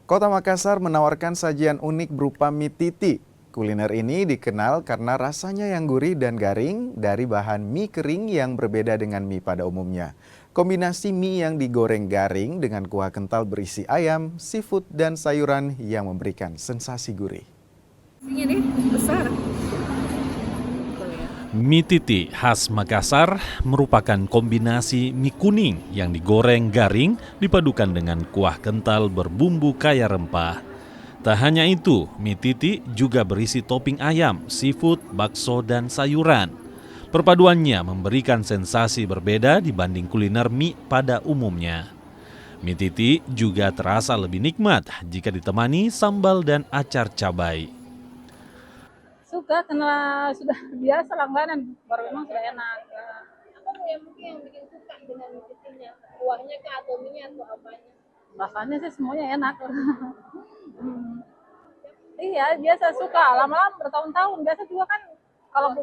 Kota Makassar menawarkan sajian unik berupa mie titi. Kuliner ini dikenal karena rasanya yang gurih dan garing dari bahan mie kering yang berbeda dengan mie pada umumnya. Kombinasi mie yang digoreng garing dengan kuah kental berisi ayam, seafood, dan sayuran yang memberikan sensasi gurih. Ini besar. Mie titi khas Makassar merupakan kombinasi mie kuning yang digoreng garing dipadukan dengan kuah kental berbumbu kaya rempah. Tak hanya itu, mie titi juga berisi topping ayam, seafood, bakso, dan sayuran. Perpaduannya memberikan sensasi berbeda dibanding kuliner mie pada umumnya. Mie titi juga terasa lebih nikmat jika ditemani sambal dan acar cabai. Suka karena sudah biasa langganan, baru memang sudah enak. Apa yang bikin suka dengan mie kuahnya kah atau mie atau apanya? Rasanya sih semuanya enak. Iya, biasa suka. Lama-lama bertahun-tahun. Biasa juga kan kalau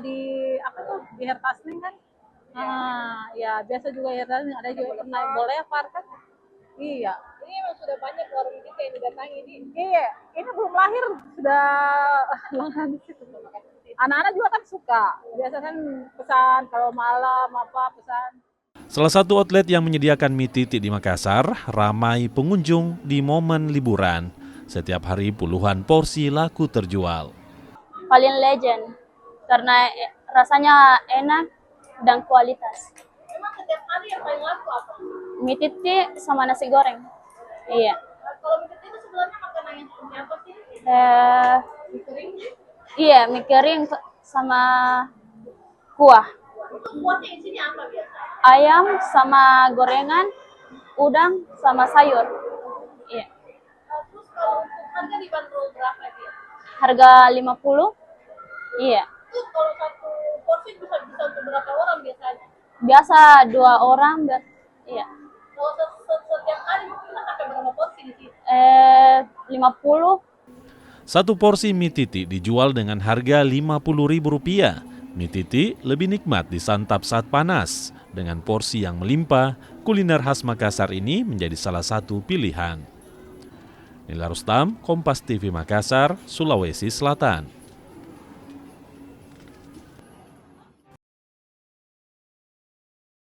di apa tuh di Hertasning kan. Ya biasa juga Hertasning ada juga pernah Boulevard kan. Iya. Ini memang sudah banyak warung kita yang didatangi ini. Iya, ini belum lahir sudah langganan di situ. Anak-anak juga kan suka. Biasa kan pesan kalau malam apa pesan. Salah satu outlet yang menyediakan mie titi di Makassar ramai pengunjung di momen liburan. Setiap hari puluhan porsi laku terjual. Paling legend karena rasanya enak dan kualitas. Memang setiap hari yang paling laku apa? Mie titi sama nasi goreng. Iya. Kalau mie itu sebenarnya makanan yang seperti apa sih? Mie kering? Iya, mie kering sama kuah. Untuk kuahnya isinya apa biasa? Ayam sama gorengan, udang sama sayur. Iya. Terus kalau untuk harga dibanderol berapa dia? Harga 50. Iya. Terus kalau satu porsi bisa untuk berapa orang biasanya? Biasa 2 orang. Iya. Kalau setiap hari mungkin sampai berapa porsi di sini? 50. Satu porsi mie titi dijual dengan harga Rp50.000. Mie titi lebih nikmat disantap saat panas. Dengan porsi yang melimpah, kuliner khas Makassar ini menjadi salah satu pilihan. Nila Rustam, Kompas TV Makassar, Sulawesi Selatan.